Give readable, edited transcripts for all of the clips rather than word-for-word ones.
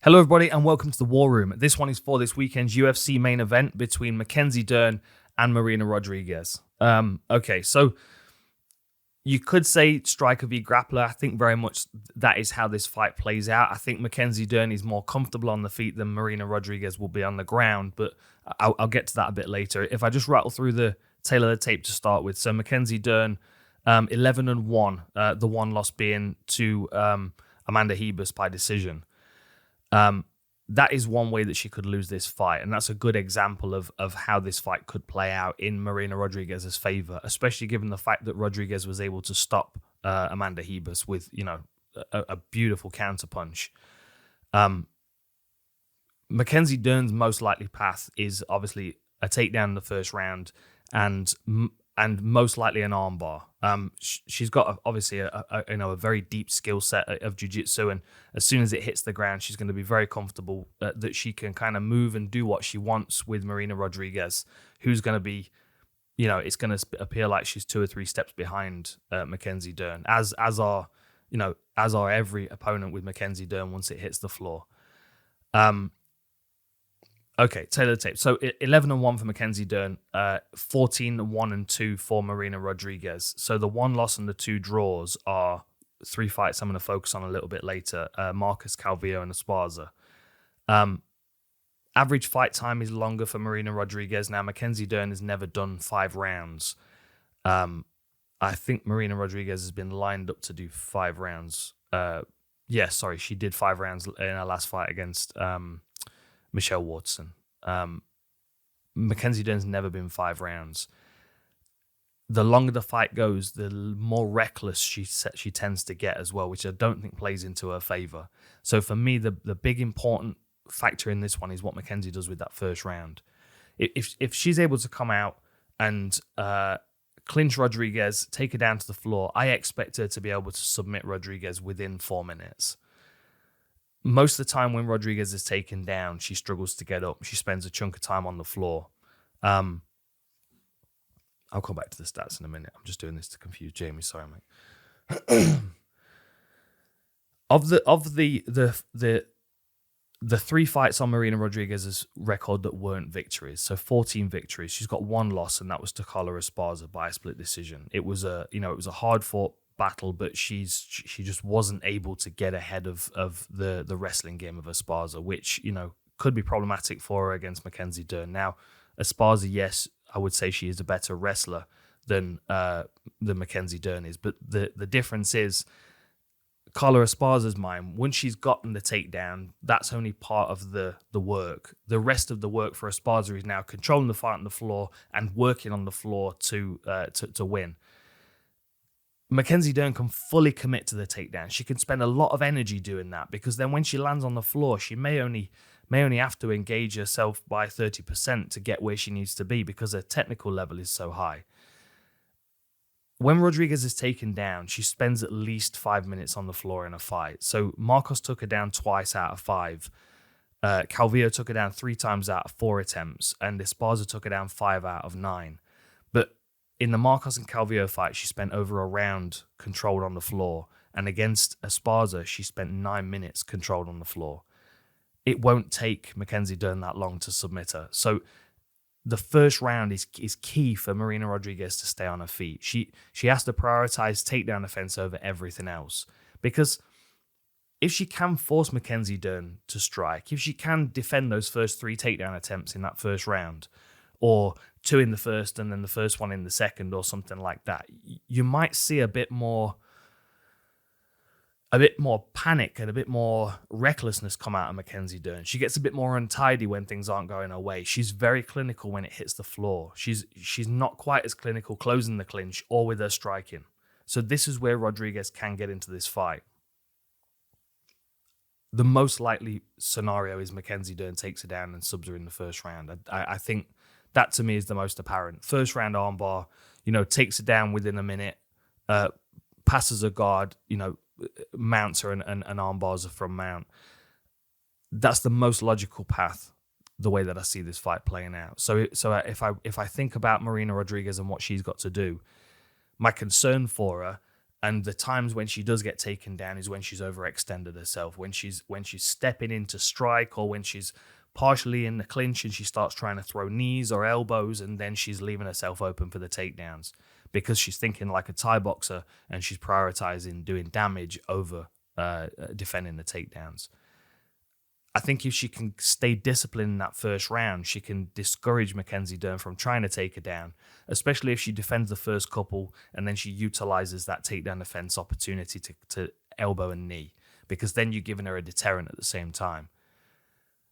Hello, everybody, and welcome to the War Room. This one is for this weekend's UFC main event between Mackenzie Dern and Marina Rodriguez. Okay, so you could say striker v grappler. I think very much that is how this fight plays out. I think Mackenzie Dern is more comfortable on the feet than Marina Rodriguez will be on the ground, but I'll get to that a bit later. If I just rattle through the tail of the tape to start with. So Mackenzie Dern, 11-1, the one loss being to Amanda Hebus by decision. That is one way that she could lose this fight, and that's a good example of how this fight could play out in Marina Rodriguez's favor, especially given the fact that Rodriguez was able to stop Amanda Hebus with, a beautiful counterpunch. Mackenzie Dern's most likely path is obviously a takedown in the first round and most likely an armbar. She's got obviously a very deep skill set of jiu-jitsu, and as soon as it hits the ground, she's going to be very comfortable that she can kind of move and do what she wants with Marina Rodriguez, who's going to be, it's going to appear like she's 2 or 3 steps behind Mackenzie Dern, as are every opponent with Mackenzie Dern once it hits the floor. Okay, tail of the tape. So 11-1 for Mackenzie Dern, 14-1-2 for Marina Rodriguez. So the one loss and the 2 draws are 3 fights I'm going to focus on a little bit later. Marcus Calvillo and Esparza. Average fight time is longer for Marina Rodriguez. Now, Mackenzie Dern has never done 5 rounds. I think Marina Rodriguez has been lined up to do 5 rounds. She did 5 rounds in her last fight against Michelle Watson. Mackenzie Dern's never been 5 rounds. The longer the fight goes, the more reckless she tends to get as well, which I don't think plays into her favor. So for me, the big important factor in this one is what Mackenzie does with that first round. If she's able to come out and clinch Rodriguez, take her down to the floor, I expect her to be able to submit Rodriguez within 4 minutes. Most of the time when Rodriguez is taken down, she struggles to get up. She spends a chunk of time on the floor. I'll come back to the stats in a minute. I'm just doing this to confuse Jamie. Sorry, mate. Of the 3 fights on Marina Rodriguez's record that weren't victories, so 14 victories, she's got 1 loss, and that was to Carla Esparza by a split decision. It was a hard fought battle, but she just wasn't able to get ahead of the wrestling game of Esparza, which could be problematic for her against Mackenzie Dern. Now, Esparza, yes, I would say she is a better wrestler than Mackenzie Dern is, but the difference is Carla Esparza's mind, once she's gotten the takedown, that's only part of the work. The rest of the work for Esparza is now controlling the fight on the floor and working on the floor to win. Mackenzie Dern can fully commit to the takedown. She can spend a lot of energy doing that, because then when she lands on the floor, she may only have to engage herself by 30% to get where she needs to be, because her technical level is so high. When Rodriguez is taken down, she spends at least 5 minutes on the floor in a fight. So Marcos took her down twice out of 5. Calvillo took her down 3 times out of 4 attempts, and Esparza took her down 5 out of 9. But in the Marcos and Calvillo fight, she spent over a round controlled on the floor. And against Esparza, she spent 9 minutes controlled on the floor. It won't take Mackenzie Dern that long to submit her. So the first round is key for Marina Rodriguez to stay on her feet. She has to prioritize takedown offense over everything else. Because if she can force Mackenzie Dern to strike, if she can defend those first 3 takedown attempts in that first round, or 2 in the first and then the first one in the second, or something like that, you might see a bit more panic and a bit more recklessness come out of Mackenzie Dern. She gets a bit more untidy when things aren't going her way. She's very clinical when it hits the floor. She's not quite as clinical closing the clinch or with her striking. So this is where Rodriguez can get into this fight. The most likely scenario is Mackenzie Dern takes her down and subs her in the first round. I think that to me is the most apparent. First round armbar, takes her down within a minute, passes her guard, mounts her and armbars her from mount. That's the most logical path, the way that I see this fight playing out. So if I think about Marina Rodriguez and what she's got to do, my concern for her And the times when she does get taken down is when she's overextended herself, when she's stepping into strike, or when she's partially in the clinch and she starts trying to throw knees or elbows, and then she's leaving herself open for the takedowns because she's thinking like a Thai boxer and she's prioritizing doing damage over defending the takedowns. I think if she can stay disciplined in that first round, she can discourage Mackenzie Dern from trying to take her down, especially if she defends the first couple and then she utilizes that takedown defense opportunity to elbow and knee, because then you're giving her a deterrent at the same time.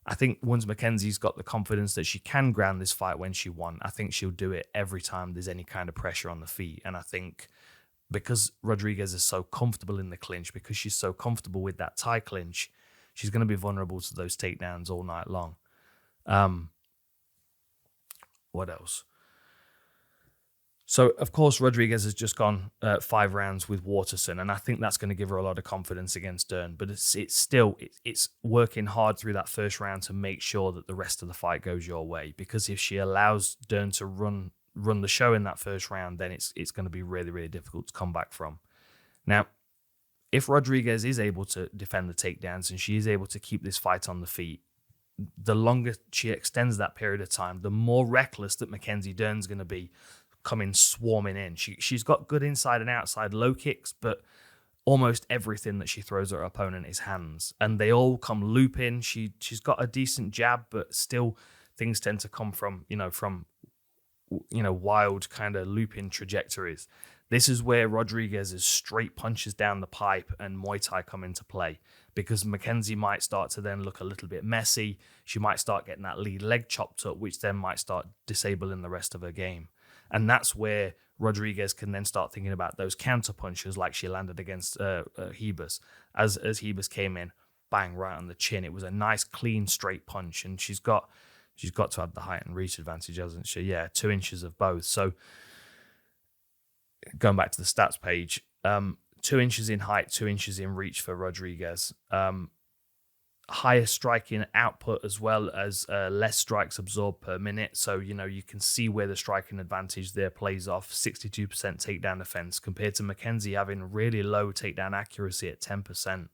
I think once Mackenzie's got the confidence that she can ground this fight when she won, I think she'll do it every time there's any kind of pressure on the feet. And I think because Rodriguez is so comfortable in the clinch, because she's so comfortable with that Thai clinch, she's going to be vulnerable to those takedowns all night long. What else? So, of course, Rodriguez has just gone 5 rounds with Waterson, and I think that's going to give her a lot of confidence against Dern. But it's still working hard through that first round to make sure that the rest of the fight goes your way. Because if she allows Dern to run the show in that first round, then it's going to be really, really difficult to come back from. Now, if Rodriguez is able to defend the takedowns and she is able to keep this fight on the feet, the longer she extends that period of time, the more reckless that Mackenzie Dern's going to be coming swarming in. She's got good inside and outside low kicks, but almost everything that she throws at her opponent is hands, and they all come looping. She's got a decent jab, but still things tend to come from wild kind of looping trajectories. This is where Rodriguez's straight punches down the pipe and Muay Thai come into play, because Mackenzie might start to then look a little bit messy. She might start getting that lead leg chopped up, which then might start disabling the rest of her game. And that's where Rodriguez can then start thinking about those counter punches like she landed against Hebus. As Hebus came in, bang, right on the chin. It was a nice, clean, straight punch. And she's got to have the height and reach advantage, hasn't she? Yeah, 2 inches of both. So going back to the stats page, 2 inches in height, 2 inches in reach for Rodriguez. Higher striking output as well as less strikes absorbed per minute. So, you can see where the striking advantage there plays off. 62% takedown defense compared to Mackenzie having really low takedown accuracy at 10%.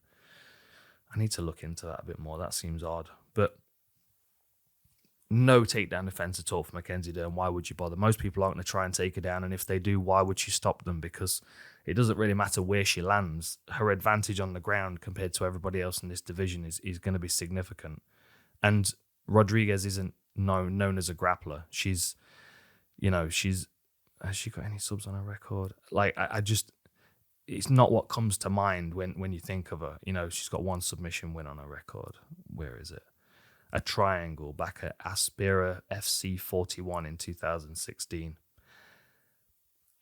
I need to look into that a bit more. That seems odd. But no takedown defense at all for Mackenzie Dern. Why would you bother? Most people aren't going to try and take her down, and if they do, why would she stop them? Because it doesn't really matter where she lands. Her advantage on the ground compared to everybody else in this division is going to be significant. And Rodriguez isn't known as a grappler. Has she got any subs on her record? Like, I just, it's not what comes to mind when you think of her. She's got 1 submission win on her record. Where is it? A triangle back at Aspira FC 41 in 2016.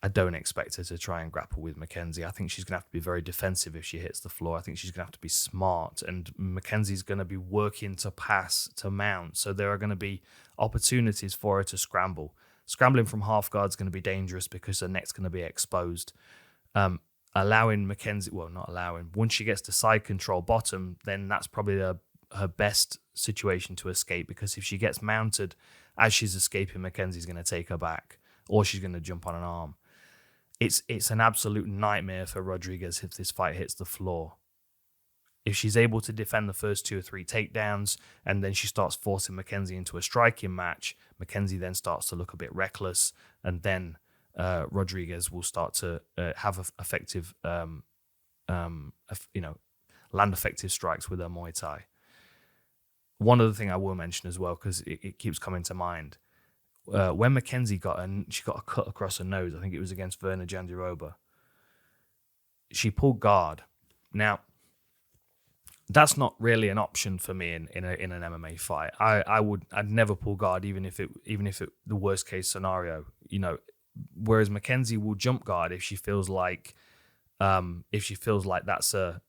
I don't expect her to try and grapple with Mackenzie. I think she's going to have to be very defensive if she hits the floor. I think she's going to have to be smart, and Mackenzie's going to be working to pass, to mount. So there are going to be opportunities for her to scramble. Scrambling from half guard is going to be dangerous because her neck's going to be exposed. Allowing Mackenzie, not allowing, once she gets to side control bottom, then that's probably her best situation to escape, because if she gets mounted as she's escaping, Mackenzie's going to take her back, or she's going to jump on an arm. It's an absolute nightmare for Rodriguez if this fight hits the floor. If she's able to defend the first 2 or 3 takedowns and then she starts forcing Mackenzie into a striking match, Mackenzie then starts to look a bit reckless, and then Rodriguez will start to have effective, land effective strikes with her Muay Thai. One other thing I will mention as well, because it keeps coming to mind, when Mackenzie she got a cut across her nose, I think it was against Verna Jandiroba, she pulled guard. Now, that's not really an option for me in an MMA fight. I'd never pull guard, even if it the worst case scenario, Whereas Mackenzie will jump guard if she feels like that's a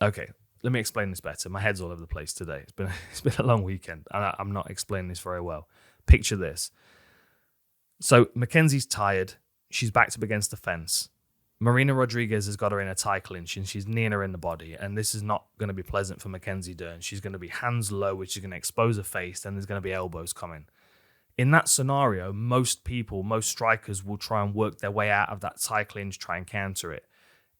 Okay, let me explain this better. My head's all over the place today. It's been a long weekend, and I'm not explaining this very well. Picture this. So Mackenzie's tired. She's backed up against the fence. Marina Rodriguez has got her in a Thai clinch, and she's kneeing her in the body, and this is not going to be pleasant for Mackenzie Dern. She's going to be hands low, which is going to expose her face, and there's going to be elbows coming. In that scenario, most strikers will try and work their way out of that tie clinch, try and counter it.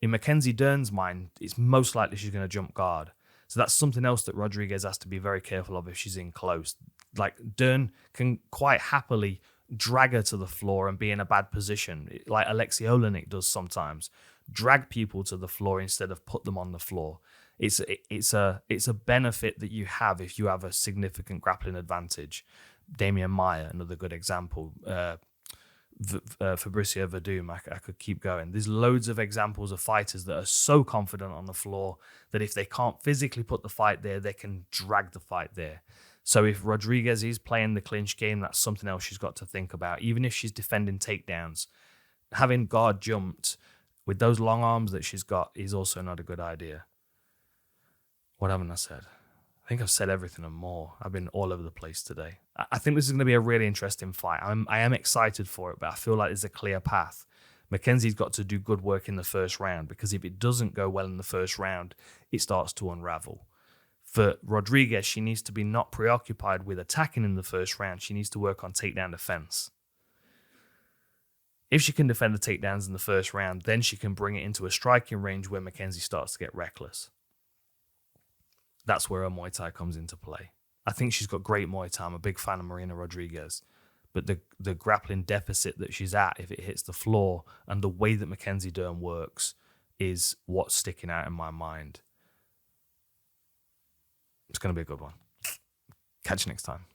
In Mackenzie Dern's mind, it's most likely she's going to jump guard. So that's something else that Rodriguez has to be very careful of if she's in close. Like, Dern can quite happily drag her to the floor and be in a bad position, like Alexei Olenek does sometimes. Drag people to the floor instead of put them on the floor. It's a benefit that you have if you have a significant grappling advantage. Damian Maia, another good example. Fabricio Verdum, I could keep going. There's loads of examples of fighters that are so confident on the floor that if they can't physically put the fight there, they can drag the fight there. So if Rodriguez is playing the clinch game, that's something else she's got to think about. Even if she's defending takedowns, having guard jumped with those long arms that she's got is also not a good idea. What haven't I said? I think I've said everything and more. I've been all over the place today. I think this is going to be a really interesting fight. I am excited for it, but I feel like there's a clear path. Mackenzie's got to do good work in the first round, because if it doesn't go well in the first round, it starts to unravel. For Rodriguez, she needs to be not preoccupied with attacking in the first round. She needs to work on takedown defense. If she can defend the takedowns in the first round, then she can bring it into a striking range where Mackenzie starts to get reckless. That's where her Muay Thai comes into play. I think she's got great Muay Thai. I'm a big fan of Marina Rodriguez. But the grappling deficit that she's at, if it hits the floor, and the way that Mackenzie Dern works, is what's sticking out in my mind. It's going to be a good one. Catch you next time.